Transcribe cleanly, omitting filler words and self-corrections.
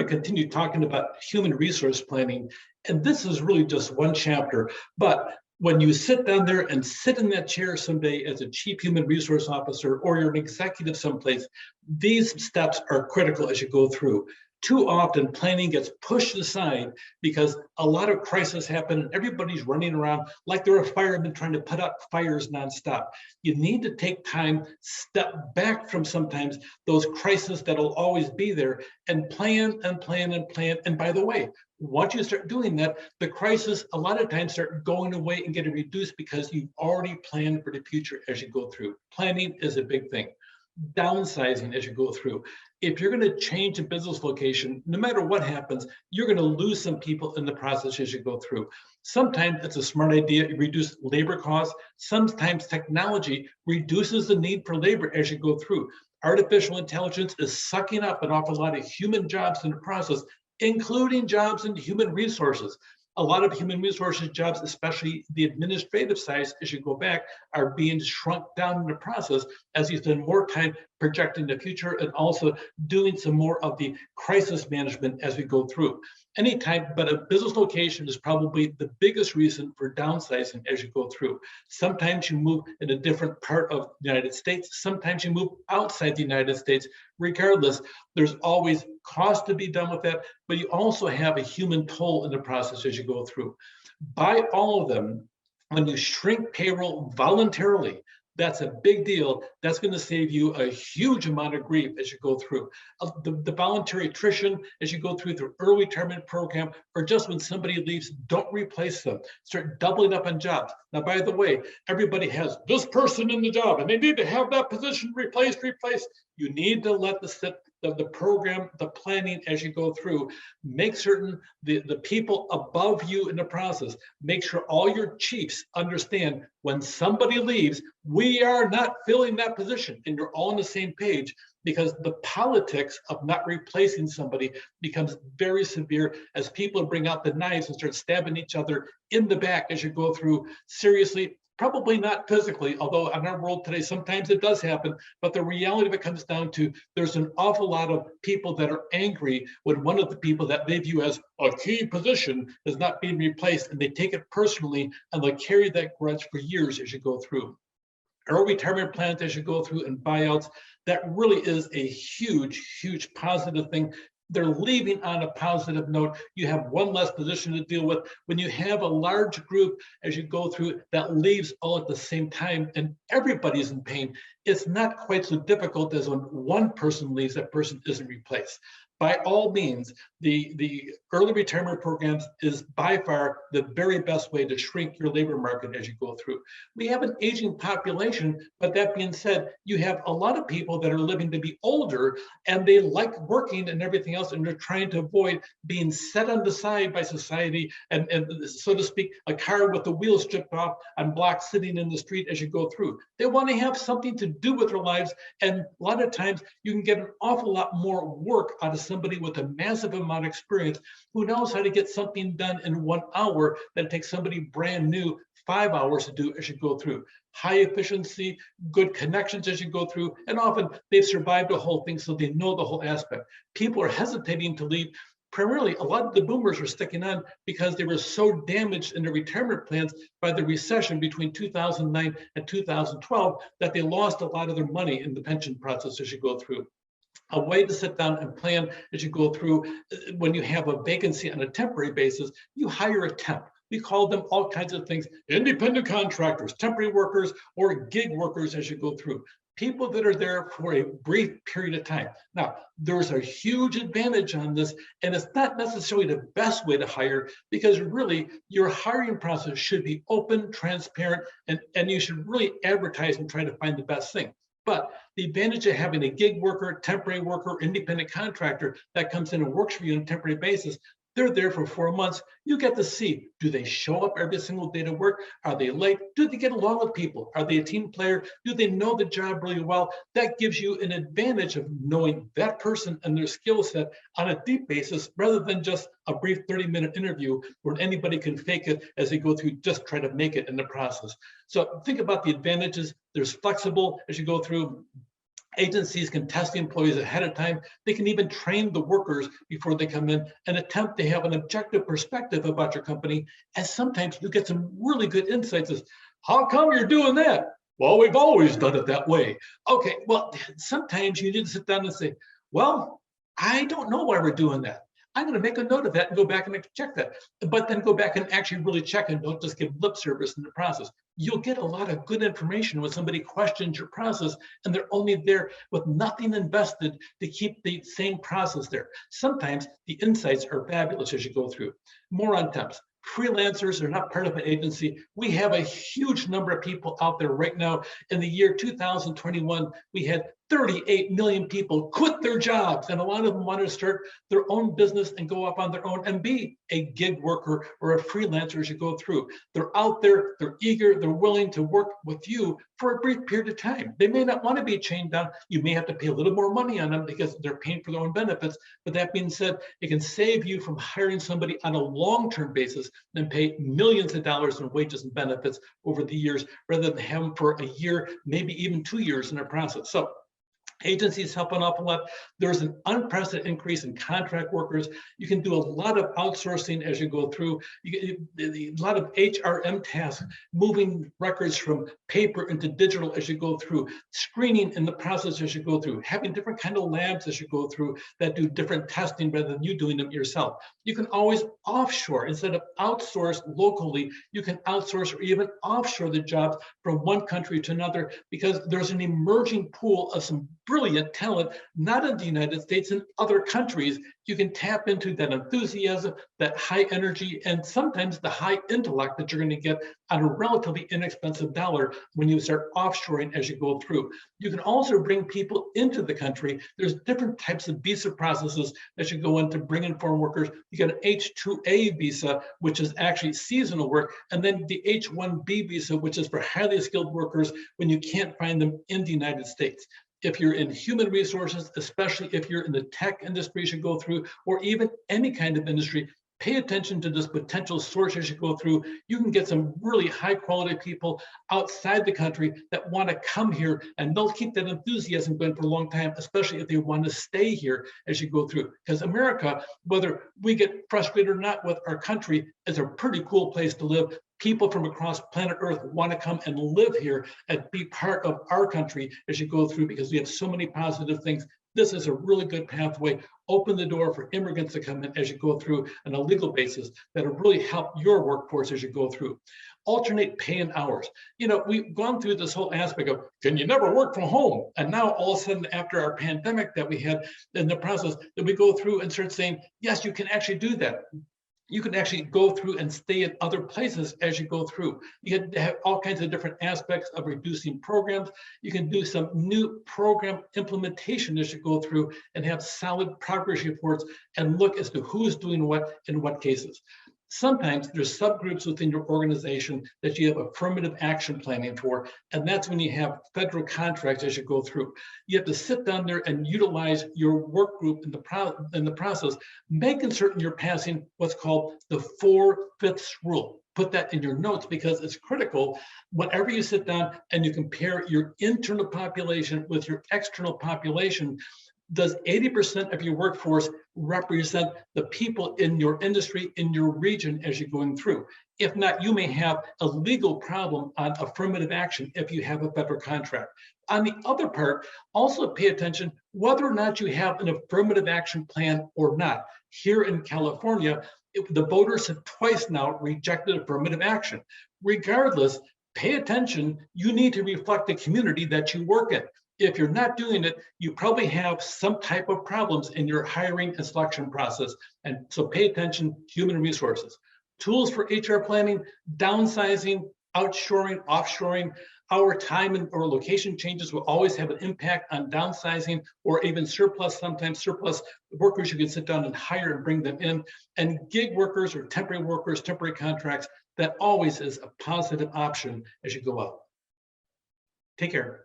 to continue talking about human resource planning, and this is really just one chapter, but when you sit down there and sit in that chair someday as a chief human resource officer or you're an executive someplace, these steps are critical as you go through. Too often planning gets pushed aside because a lot of crises happen and everybody's running around like they're a fireman trying to put out fires nonstop. You need to take time, step back from sometimes those crises that'll always be there, and plan and plan and plan. And by the way, once you start doing that, the crises a lot of times start going away and getting reduced because you've already planned for the future as you go through. Planning is a big thing. Downsizing as you go through. If you're going to change a business location, no matter what happens, you're going to lose some people in the process as you go through. Sometimes it's a smart idea to reduce labor costs. Sometimes technology reduces the need for labor as you go through. Artificial intelligence is sucking up an awful lot of human jobs in the process, including jobs in human resources. A lot of human resources jobs, especially the administrative sides, as you go back, are being shrunk down in the process as you spend more time projecting the future and also doing some more of the crisis management as we go through. Anytime, but a business location is probably the biggest reason for downsizing as you go through. Sometimes you move in a different part of the United States. Sometimes you move outside the United States. Regardless, there's always cost to be done with that, but you also have a human toll in the process as you go through. By all of them, when you shrink payroll voluntarily, that's a big deal. That's going to save you a huge amount of grief as you go through. The voluntary attrition as you go through the early retirement program, or just when somebody leaves, don't replace them. Start doubling up on jobs. Now, by the way, everybody has this person in the job and they need to have that position replaced. You need to let the program, the planning as you go through, make certain the people above you in the process, make sure all your chiefs understand when somebody leaves, we are not filling that position, and you're all on the same page, because the politics of not replacing somebody becomes very severe as people bring out the knives and start stabbing each other in the back as you go through. Seriously, probably not physically, although in our world today, sometimes it does happen, but the reality of it comes down to there's an awful lot of people that are angry when one of the people that they view as a key position is not being replaced, and they take it personally, and they carry that grudge for years as you go through. Early retirement plans as you go through and buyouts, that really is a huge positive thing. They're leaving on a positive note. You have one less position to deal with. When you have a large group as you go through that leaves all at the same time and everybody's in pain, it's not quite so difficult as when one person leaves, that person isn't replaced. By all means, the early retirement programs is by far the very best way to shrink your labor market as you go through. We have an aging population, but that being said, you have a lot of people that are living to be older and they like working and everything else, and they're trying to avoid being set on the side by society and so to speak, a car with the wheels stripped off and blocks sitting in the street as you go through. They want to have something to do with their lives, and a lot of times you can get an awful lot more work out of somebody with a massive amount of experience who knows how to get something done in 1 hour that it takes somebody brand new 5 hours to do as you go through. High efficiency, good connections as you go through, and often they've survived the whole thing, so they know the whole aspect. People are hesitating to leave. Primarily, a lot of the boomers were sticking on because they were so damaged in their retirement plans by the recession between 2009 and 2012 that they lost a lot of their money in the pension process as you go through. A way to sit down and plan as you go through, when you have a vacancy on a temporary basis, you hire a temp. We call them all kinds of things, independent contractors, temporary workers, or gig workers as you go through. People that are there for a brief period of time. Now, there's a huge advantage on this, and it's not necessarily the best way to hire, because really your hiring process should be open, transparent, and you should really advertise and try to find the best thing. But the advantage of having a gig worker, temporary worker, independent contractor that comes in and works for you on a temporary basis, they're there for 4 months. You get to see, do they show up every single day to work? Are they late? Do they get along with people? Are they a team player? Do they know the job really well? That gives you an advantage of knowing that person and their skill set on a deep basis, rather than just a brief 30-minute interview where anybody can fake it as they go through, just try to make it in the process. So think about the advantages. There's flexible as you go through. Agencies can test the employees ahead of time. They can even train the workers before they come in and attempt to have an objective perspective about your company. And sometimes you get some really good insights as, how come you're doing that? Well, we've always done it that way. Okay, well, sometimes you need to sit down and say, well, I don't know why we're doing that. I'm going to make a note of that and go back and check that. But then go back and actually really check and don't just give lip service in the process. You'll get a lot of good information when somebody questions your process and they're only there with nothing invested to keep the same process there. Sometimes the insights are fabulous as you go through. More on temps. Freelancers are not part of an agency. We have a huge number of people out there right now. In the year 2021, we had 38 million people quit their jobs, and a lot of them wanted to start their own business and go up on their own and be a gig worker or a freelancer as you go through. They're out there, they're eager, they're willing to work with you for a brief period of time. They may not want to be chained down. You may have to pay a little more money on them because they're paying for their own benefits. But that being said, it can save you from hiring somebody on a long-term basis and pay millions of dollars in wages and benefits over the years rather than have them for a year, maybe even 2 years in a process. So agencies help an awful lot. There's an unprecedented increase in contract workers. You can do a lot of outsourcing as you go through. You get a lot of HRM tasks, moving records from paper into digital as you go through, screening in the process as you go through, having different kind of labs as you go through that do different testing rather than you doing them yourself. You can always offshore instead of outsource locally. You can outsource or even offshore the jobs from one country to another because there's an emerging pool of some brilliant talent, not in the United States, in other countries. You can tap into that enthusiasm, that high energy, and sometimes the high intellect that you're going to get on a relatively inexpensive dollar when you start offshoring as you go through. You can also bring people into the country. There's different types of visa processes that you go into bring in foreign workers. You get an H-2A visa, which is actually seasonal work, and then the H-1B visa, which is for highly skilled workers when you can't find them in the United States. If you're in human resources, especially if you're in the tech industry as you go through, or even any kind of industry, pay attention to this potential source as you go through. You can get some really high quality people outside the country that want to come here, and they'll keep that enthusiasm going for a long time, especially if they want to stay here as you go through. Because America, whether we get frustrated or not with our country, is a pretty cool place to live. People from across planet Earth want to come and live here and be part of our country as you go through because we have so many positive things. This is a really good pathway. Open the door for immigrants to come in as you go through on a legal basis that'll really help your workforce as you go through. Alternate pay and hours. You know, we've gone through this whole aspect of, can you never work from home? And now all of a sudden, after our pandemic that we had in the process, that we go through and start saying, yes, you can actually do that. You can actually go through and stay at other places as you go through. You can have all kinds of different aspects of reducing programs. You can do some new program implementation as you go through and have solid progress reports and look as to who's doing what in what cases. Sometimes there's subgroups within your organization that you have affirmative action planning for, and that's when you have federal contracts as you go through. You have to sit down there and utilize your work group in the process, making certain you're passing what's called the 4/5 rule. Put that in your notes because it's critical. Whenever you sit down and you compare your internal population with your external population, does 80% of your workforce represent the people in your industry, in your region as you're going through? If not, you may have a legal problem on affirmative action if you have a federal contract. On the other part, also pay attention whether or not you have an affirmative action plan or not. Here in California, the voters have twice now rejected affirmative action. Regardless, pay attention. You need to reflect the community that you work in. If you're not doing it, you probably have some type of problems in your hiring and selection process. And so pay attention, human resources. Tools for HR planning, downsizing, outshoring, offshoring. Our time and or location changes will always have an impact on downsizing or even surplus, sometimes surplus workers you can sit down and hire and bring them in. And gig workers or temporary workers, temporary contracts, that always is a positive option as you go out. Take care.